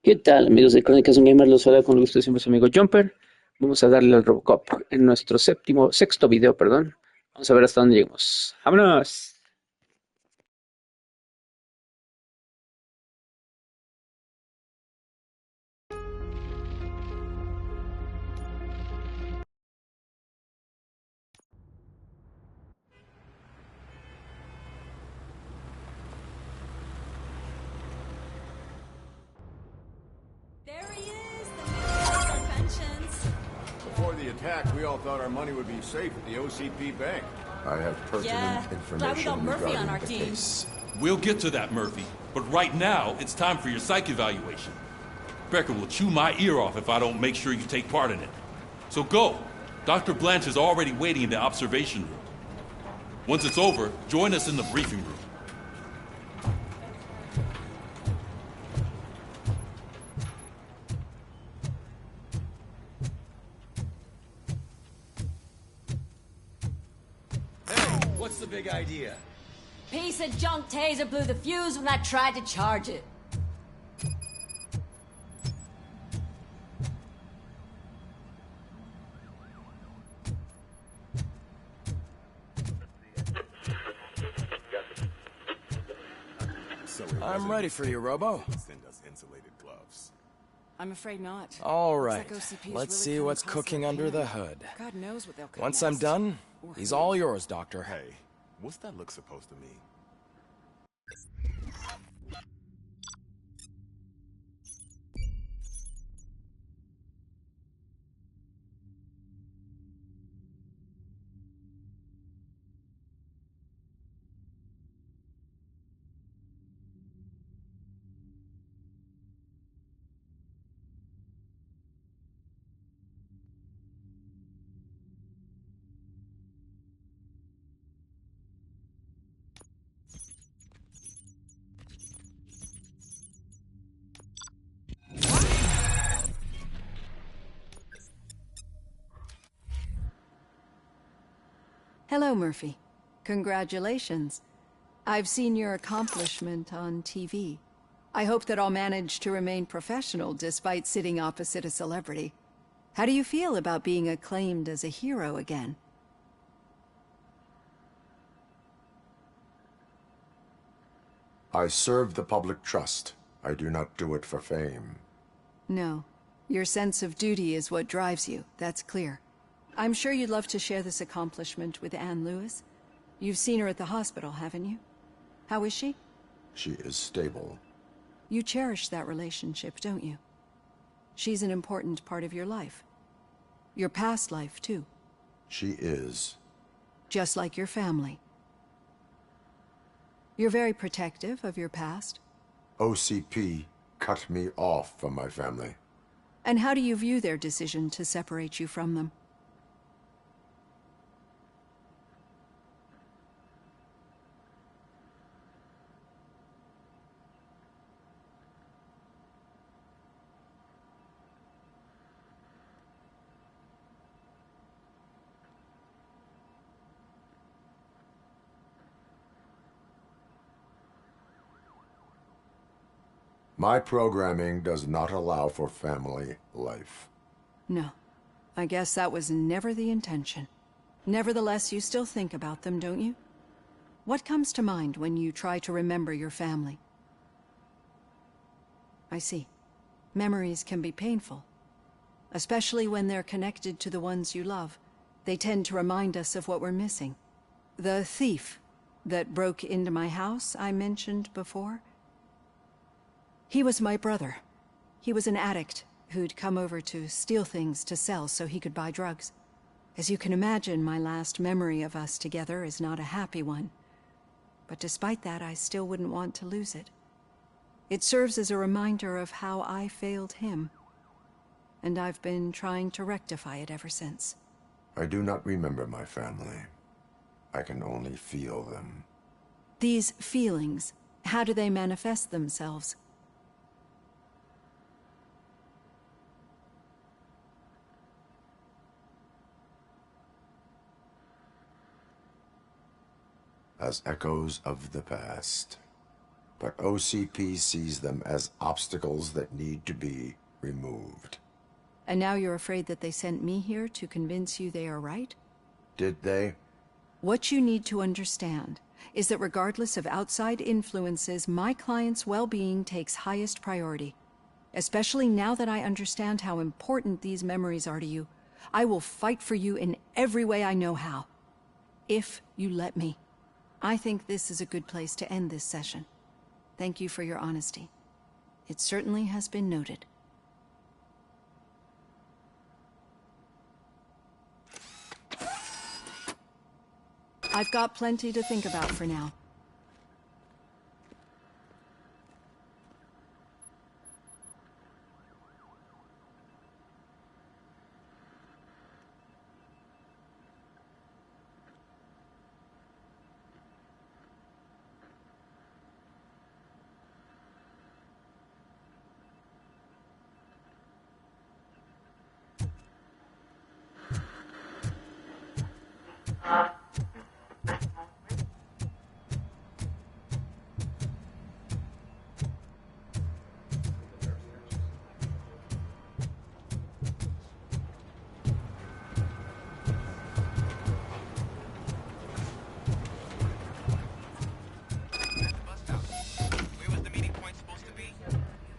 ¿Qué tal, amigos de Crónicas un Gamer? Los saluda con gusto siempre su amigo Jumper. Vamos a darle al Robocop en nuestro sexto video, perdón. Vamos a ver hasta dónde llegamos. ¡Vámonos! There he is, the man of our pensions. Before the attack, we all thought our money would be safe at the OCP bank. I have pertinent Glad we got information Murphy on regarding our the team. case. We'll get to that, Murphy. But right now, it's time for your psych evaluation. Becker will chew my ear off if I don't make sure you take part in it. So go. Dr. Blanche is already waiting in the observation room. Once it's over, join us in the briefing room. Hey, what's the big idea? Piece of junk taser blew the fuse when I tried to charge it. I'm ready for you, Robo. Send us insulated gloves. I'm afraid not. All Looks right, like OCP is let's really see what's coming close to cooking their under the plan. hood. God knows what they'll cut Once I'm next. done, Or he's who. all yours, Doctor. Hey, what's that look supposed to mean? Hello, Murphy. Congratulations. I've seen your accomplishment on TV. I hope that I'll manage to remain professional despite sitting opposite a celebrity. How do you feel about being acclaimed as a hero again? I serve the public trust. I do not do it for fame. No. Your sense of duty is what drives you, that's clear. I'm sure you'd love to share this accomplishment with Anne Lewis. You've seen her at the hospital, haven't you? How is she? She is stable. You cherish that relationship, don't you? She's an important part of your life. Your past life, too. She is. Just like your family. You're very protective of your past. OCP cut me off from my family. And how do you view their decision to separate you from them? My programming does not allow for family life. No. I guess that was never the intention. Nevertheless, you still think about them, don't you? What comes to mind when you try to remember your family? I see. Memories can be painful. Especially when they're connected to the ones you love. They tend to remind us of what we're missing. The thief that broke into my house I mentioned before? He was my brother. He was an addict who'd come over to steal things to sell so he could buy drugs. As you can imagine, my last memory of us together is not a happy one. But despite that, I still wouldn't want to lose it. It serves as a reminder of how I failed him. And I've been trying to rectify it ever since. I do not remember my family. I can only feel them. These feelings, how do they manifest themselves? As echoes of the past. but OCP sees them as obstacles that need to be removed. And now you're afraid that they sent me here to convince you they are right? Did they? What you need to understand is that regardless of outside influences, my client's well-being takes highest priority. Especially now that I understand how important these memories are to you, I will fight for you in every way I know how. If you let me. I think this is a good place to end this session. Thank you for your honesty. It certainly has been noted. I've got plenty to think about for now.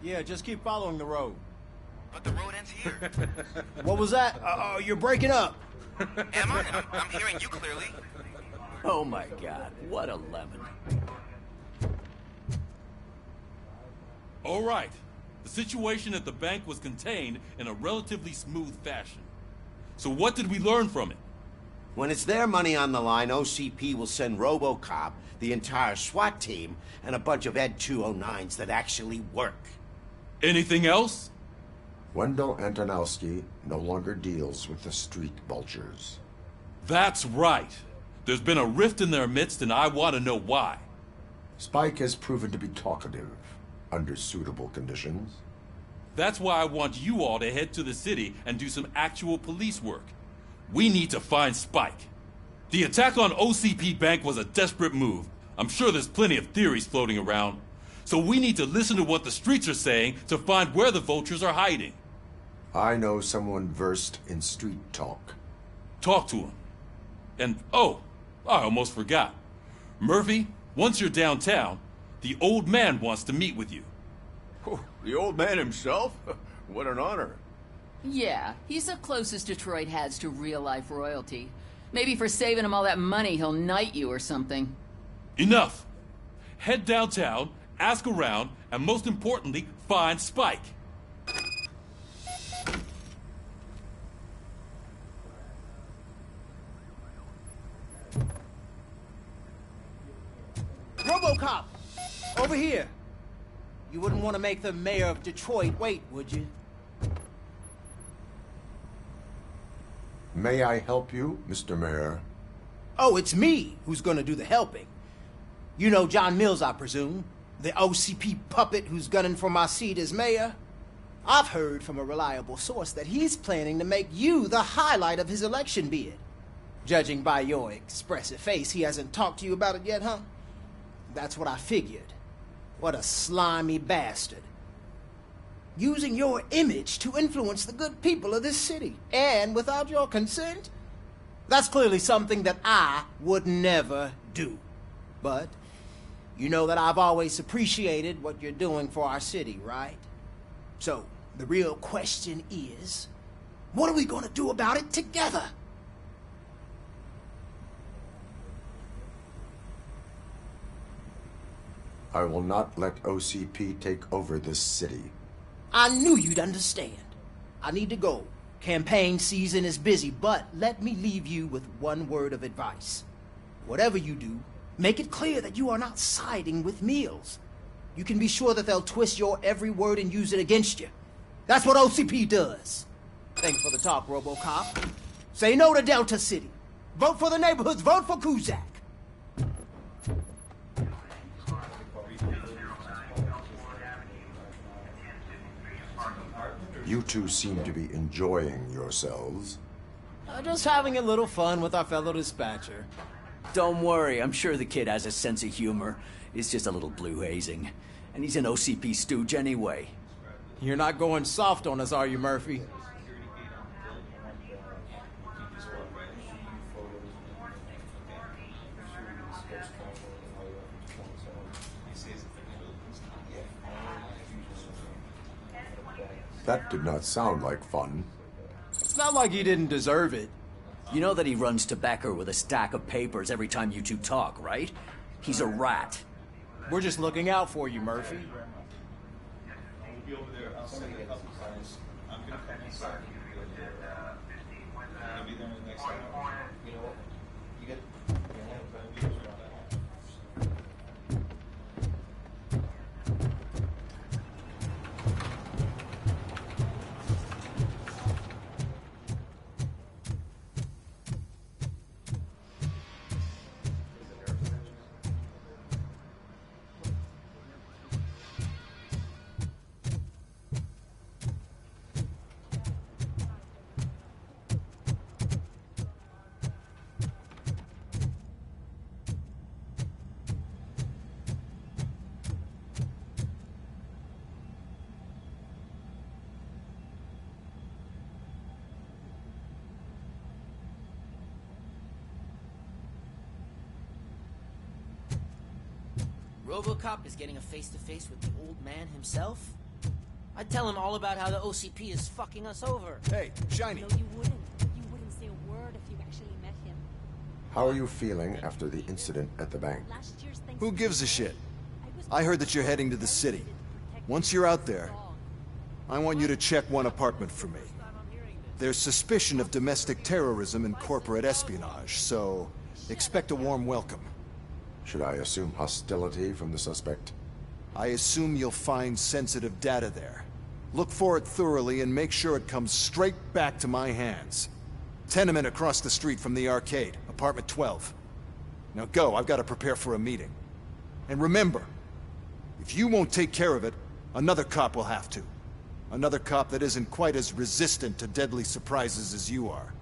Yeah, just keep following the road. But the road ends here. What was that? You're breaking up. Am I? I'm hearing you clearly. Oh my god, what a lemon. All right. The situation at the bank was contained in a relatively smooth fashion. So what did we learn from it? When it's their money on the line, OCP will send Robocop, the entire SWAT team, and a bunch of Ed 209s that actually work. Anything else? Wendell Antonowski no longer deals with the street vultures. That's right. There's been a rift in their midst, and I want to know why. Spike has proven to be talkative under suitable conditions. That's why I want you all to head to the city and do some actual police work. We need to find Spike. The attack on OCP Bank was a desperate move. I'm sure there's plenty of theories floating around. So we need to listen to what the streets are saying to find where the vultures are hiding. I know someone versed in street talk. Talk to him. And, oh, I almost forgot. Murphy, once you're downtown, the old man wants to meet with you. Oh, the old man himself? What an honor. Yeah, he's the closest Detroit has to real-life royalty. Maybe for saving him all that money, he'll knight you or something. Enough. Head downtown, ask around, and most importantly, find Spike. Robocop! Over here! You wouldn't want to make the mayor of Detroit wait, would you? May I help you, Mr. Mayor? Oh, it's me who's gonna do the helping. You know John Mills, I presume? The OCP puppet who's gunning for my seat as mayor? I've heard from a reliable source that he's planning to make you the highlight of his election bid. Judging by your expressive face, he hasn't talked to you about it yet, huh? That's what I figured. What a slimy bastard. Using your image to influence the good people of this city, and without your consent? That's clearly something that I would never do. But you know that I've always appreciated what you're doing for our city, right? So, the real question is, what are we gonna do about it together? I will not let OCP take over this city. I knew you'd understand. I need to go. Campaign season is busy, but let me leave you with one word of advice. Whatever you do, make it clear that you are not siding with Mills. You can be sure that they'll twist your every word and use it against you. That's what OCP does. Thanks for the talk, Robocop. Say no to Delta City. Vote for the neighborhoods. Vote for Kuzak. You two seem to be enjoying yourselves. Just having a little fun with our fellow dispatcher. Don't worry, I'm sure the kid has a sense of humor. It's just a little blue hazing. And he's an OCP stooge anyway. You're not going soft on us, are you, Murphy? That did not sound like fun. It's not like he didn't deserve it. You know that he runs tobacco with a stack of papers every time you two talk, right? He's a rat. We're just looking out for you, Murphy. Robocop is getting a face-to-face with the old man himself? I'd tell him all about how the OCP is fucking us over. Hey, Shiny. No, you wouldn't. You wouldn't say a word if you actually met him. How are you feeling after the incident at the bank? Last year's Who gives a Thanksgiving, shit? I heard that you're heading to the city. Once you're out there, I want you to check one apartment for me. There's suspicion of domestic terrorism and corporate espionage, so expect a warm welcome. Should I assume hostility from the suspect? I assume you'll find sensitive data there. Look for it thoroughly and make sure it comes straight back to my hands. Tenement across the street from the arcade, apartment 12. Now go, I've got to prepare for a meeting. And remember, if you won't take care of it, another cop will have to. Another cop that isn't quite as resistant to deadly surprises as you are.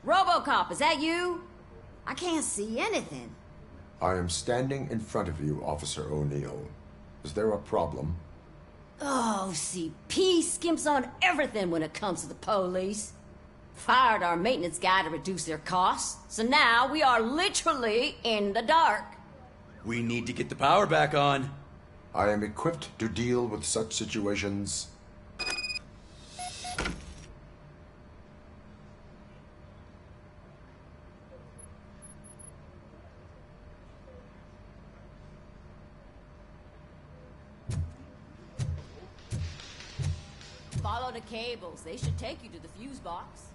Robocop, is that you? I can't see anything. I am standing in front of you, Officer O'Neill. Is there a problem? Oh, CP skimps on everything when it comes to the police. Fired our maintenance guy to reduce their costs, so now we are literally in the dark. We need to get the power back on. I am equipped to deal with such situations. Follow the cables. They should take you to the fuse box.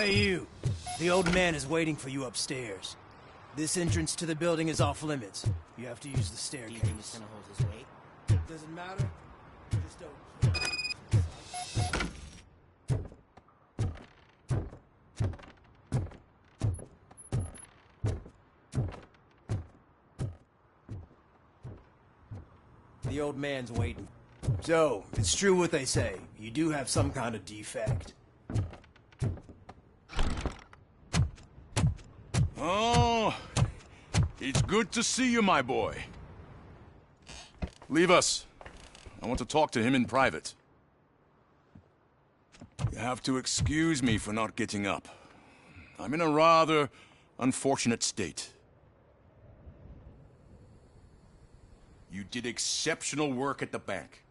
Hey, you. The old man is waiting for you upstairs. This entrance to the building is off limits. You have to use the staircase. Do you think he's gonna hold his weight? Doesn't matter. Just don't. The old man's waiting. So, it's true what they say. You do have some kind of defect. Oh, it's good to see you, my boy. Leave us. I want to talk to him in private. You have to excuse me for not getting up. I'm in a rather unfortunate state. You did exceptional work at the bank.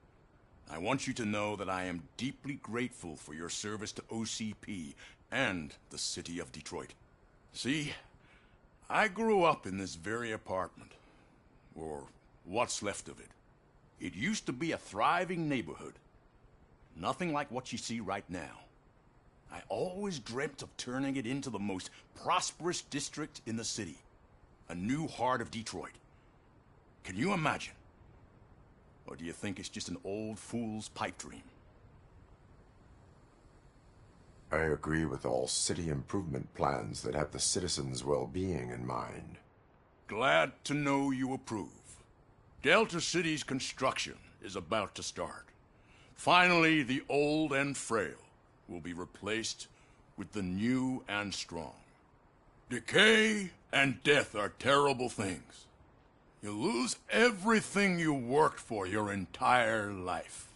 I want you to know that I am deeply grateful for your service to OCP and the city of Detroit. See, I grew up in this very apartment, or what's left of it. It used to be a thriving neighborhood. Nothing like what you see right now. I always dreamt of turning it into the most prosperous district in the city. A new heart of Detroit. Can you imagine? Or do you think it's just an old fool's pipe dream? I agree with all city improvement plans that have the citizens' well-being in mind. Glad to know you approve. Delta City's construction is about to start. Finally, the old and frail will be replaced with the new and strong. Decay and death are terrible things. You lose everything you worked for your entire life.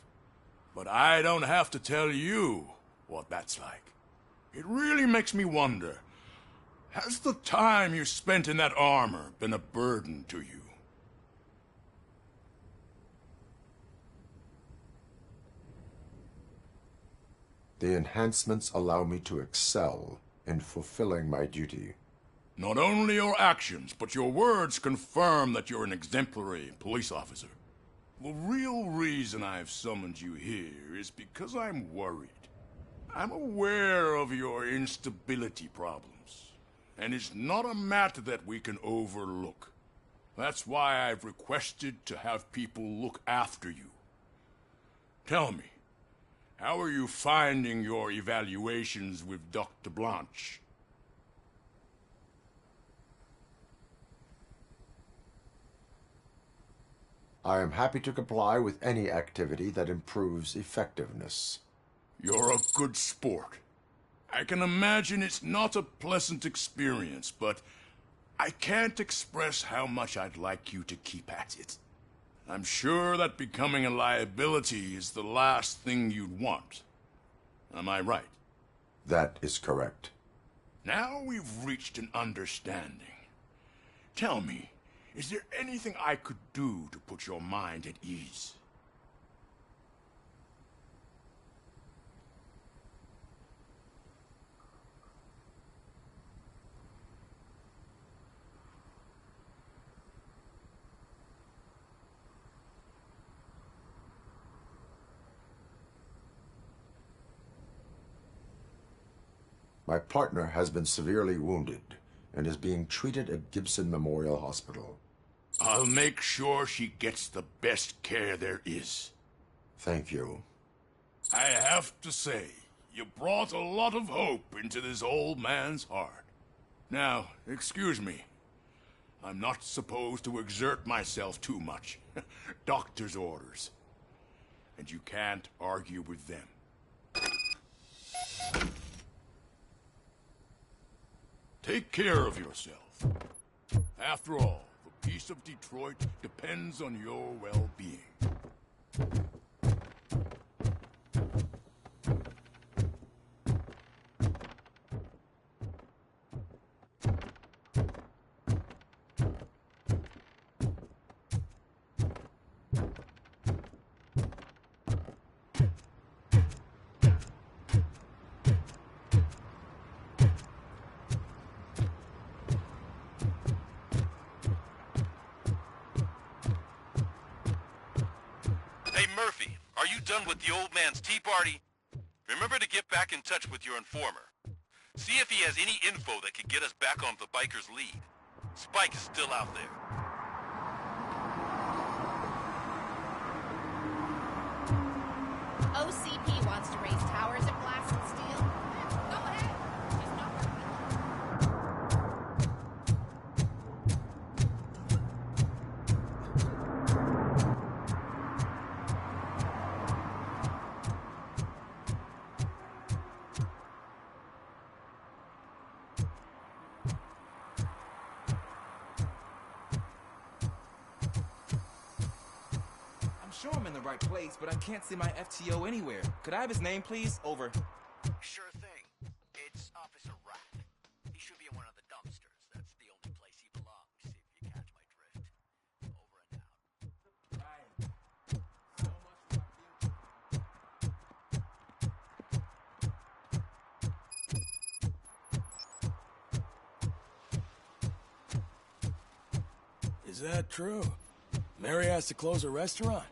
But I don't have to tell you what that's like. It really makes me wonder, has the time you spent in that armor been a burden to you? The enhancements allow me to excel in fulfilling my duty. Not only your actions, but your words confirm that you're an exemplary police officer. The real reason I've summoned you here is because I'm worried. I'm aware of your instability problems, and it's not a matter that we can overlook. That's why I've requested to have people look after you. Tell me, how are you finding your evaluations with Dr. Blanche? I am happy to comply with any activity that improves effectiveness. You're a good sport. I can imagine it's not a pleasant experience, but I can't express how much I'd like you to keep at it. I'm sure that becoming a liability is the last thing you'd want. Am I right? That is correct. Now we've reached an understanding. Tell me, is there anything I could do to put your mind at ease? My partner has been severely wounded and is being treated at Gibson Memorial Hospital. I'll make sure she gets the best care there is. Thank you. I have to say, you brought a lot of hope into this old man's heart. Now, excuse me. I'm not supposed to exert myself too much. Doctor's orders. And you can't argue with them. Take care of yourself. After all, the peace of Detroit depends on your well-being. Murphy, are you done with the old man's tea party? Remember to get back in touch with your informer. See if he has any info that could get us back on the biker's lead. Spike is still out there. OCP wants to raise towers of glass and steel. Go ahead. Just not working. I'm sure I'm in the right place, but I can't see my FTO anywhere. Could I have his name, please? Over. Sure thing. It's Officer Rat. He should be in one of the dumpsters. That's the only place he belongs, if you catch my drift. Over and out. Ryan. So much fuck you. Is that true? Mary has to close a restaurant?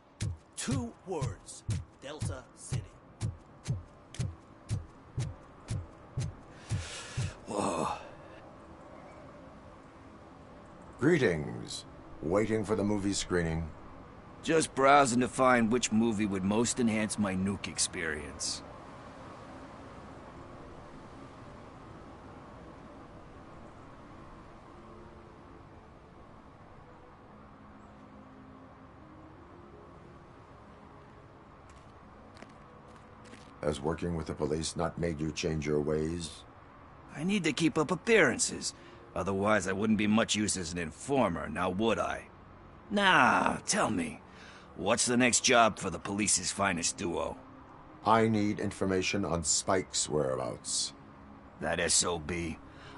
2 words. Delta City. Whoa. Greetings. Waiting for the movie screening. Just browsing to find which movie would most enhance my nuke experience. Has working with the police not made you change your ways? I need to keep up appearances. Otherwise, I wouldn't be much use as an informer, now would I? Nah, tell me. What's the next job for the police's finest duo? I need information on Spike's whereabouts. That SOB.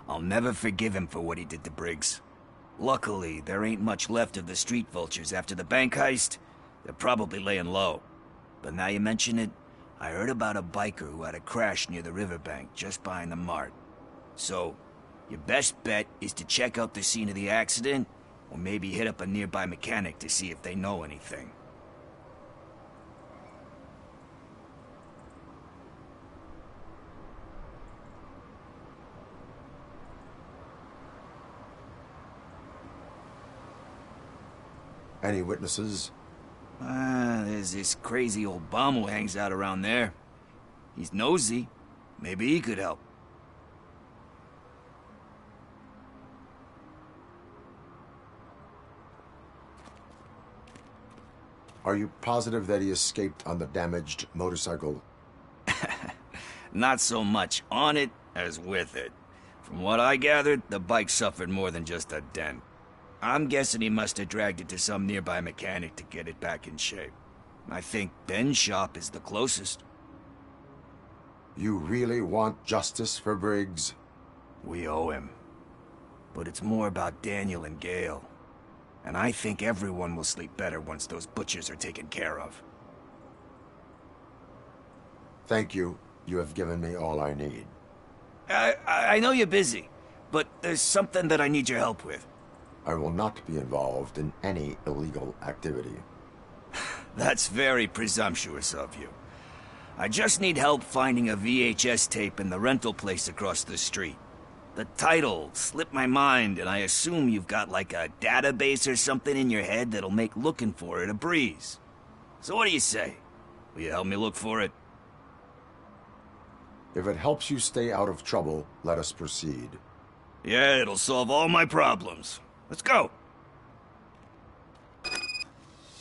I'll never forgive him for what he did to Briggs. Luckily, there ain't much left of the street vultures after the bank heist. They're probably laying low. But now you mention it, I heard about a biker who had a crash near the riverbank just behind the mart. So, your best bet is to check out the scene of the accident, or maybe hit up a nearby mechanic to see if they know anything. Any witnesses? There's this crazy old bum who hangs out around there. He's nosy. Maybe he could help. Are you positive that he escaped on the damaged motorcycle? Not so much on it as with it. From what I gathered, the bike suffered more than just a dent. I'm guessing he must have dragged it to some nearby mechanic to get it back in shape. I think Ben's shop is the closest. You really want justice for Briggs? We owe him. But it's more about Daniel and Gale. And I think everyone will sleep better once those butchers are taken care of. Thank you. You have given me all I need. I know you're busy, but there's something that I need your help with. I will not be involved in any illegal activity. That's very presumptuous of you. I just need help finding a VHS tape in the rental place across the street. The title slipped my mind, and I assume you've got like a database or something in your head that'll make looking for it a breeze. So what do you say? Will you help me look for it? If it helps you stay out of trouble, let us proceed. Yeah, it'll solve all my problems. Let's go.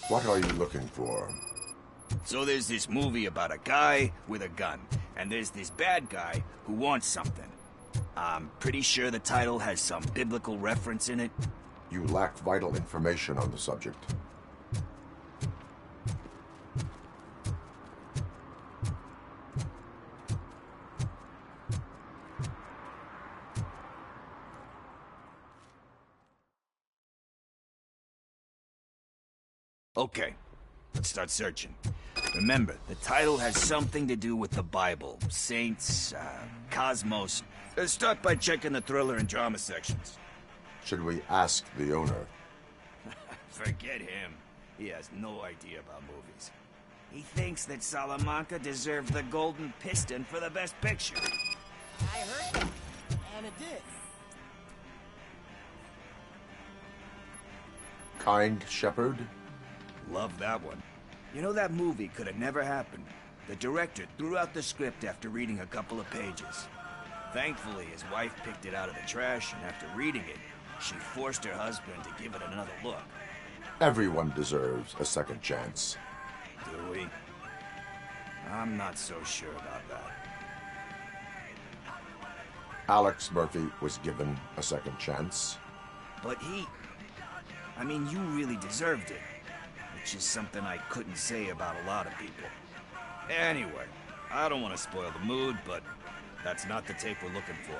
What are you looking for? So there's this movie about a guy with a gun, and there's this bad guy who wants something. I'm pretty sure the title has some biblical reference in it. You lack vital information on the subject. Okay, let's start searching. Remember, the title has something to do with the Bible, saints, cosmos. Start by checking the thriller and drama sections. Should we ask the owner? Forget him. He has no idea about movies. He thinks that Salamanca deserved the Golden Piston for the best picture. I heard that. And it did. Kind Shepherd? Love that one. You know, that movie could have never happened. The director threw out the script after reading a couple of pages. Thankfully, his wife picked it out of the trash, and after reading it, she forced her husband to give it another look. Everyone deserves a second chance. Do we? I'm not so sure about that. Alex Murphy was given a second chance. But I mean, you really deserved it. Which is something I couldn't say about a lot of people. Anyway, I don't want to spoil the mood, but that's not the tape we're looking for.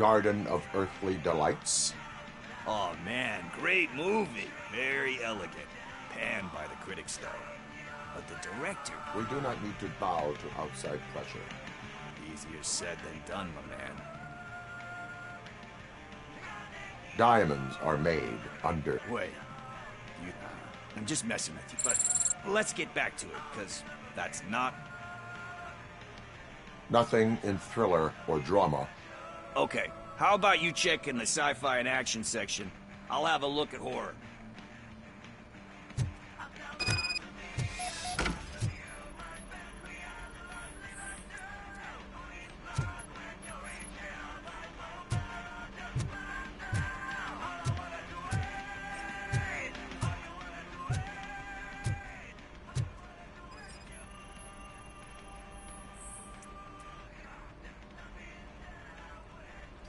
Garden of Earthly Delights. Oh man, great movie. Very elegant. Panned by the critics though. But the director... We do not need to bow to outside pressure. Easier said than done, my man. Diamonds are made under... Wait. I'm just messing with you, but let's get back to it, because that's not... Nothing in thriller or drama. Okay, how about you check in the sci-fi and action section? I'll have a look at horror.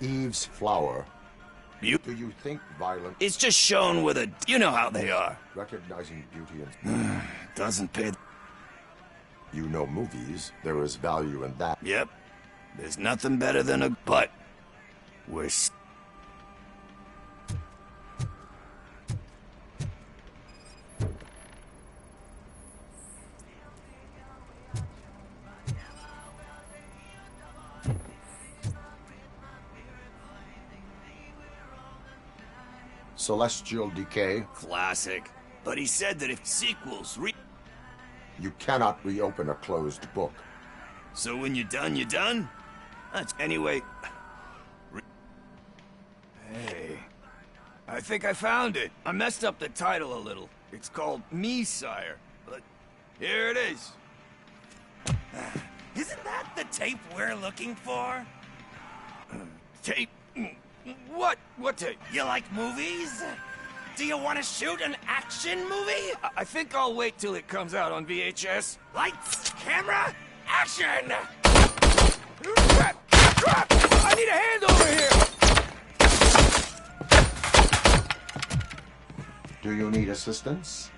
Eve's Flower. Do you think violence... It's just shown with a... You know how they are. Recognizing beauty and... Doesn't pay... You know movies. There is value in that. Yep. There's nothing better than a... But... We're... Celestial Decay. Classic. But he said that if sequels You cannot reopen a closed book. So when you're done, you're done? Anyway... Hey... I think I found it. I messed up the title a little. It's called Me, Sire. But here it is. Isn't that the tape we're looking for? Tape? What? What tape? You like movies? Do you want to shoot an action movie? I think I'll wait till it comes out on VHS. Lights, camera, action! Crap! Crap! I need a hand over here! Do you need assistance?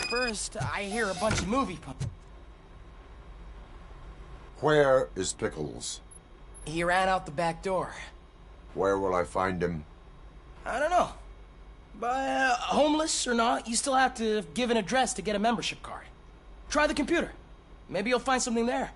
First, I hear a bunch of movie Where is Pickles? He ran out the back door. Where will I find him? I don't know. But homeless or not, you still have to give an address to get a membership card. Try the computer. Maybe you'll find something there.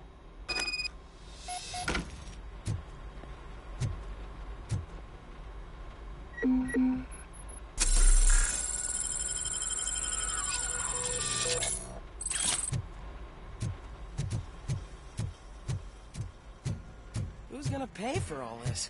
Who's gonna pay for all this?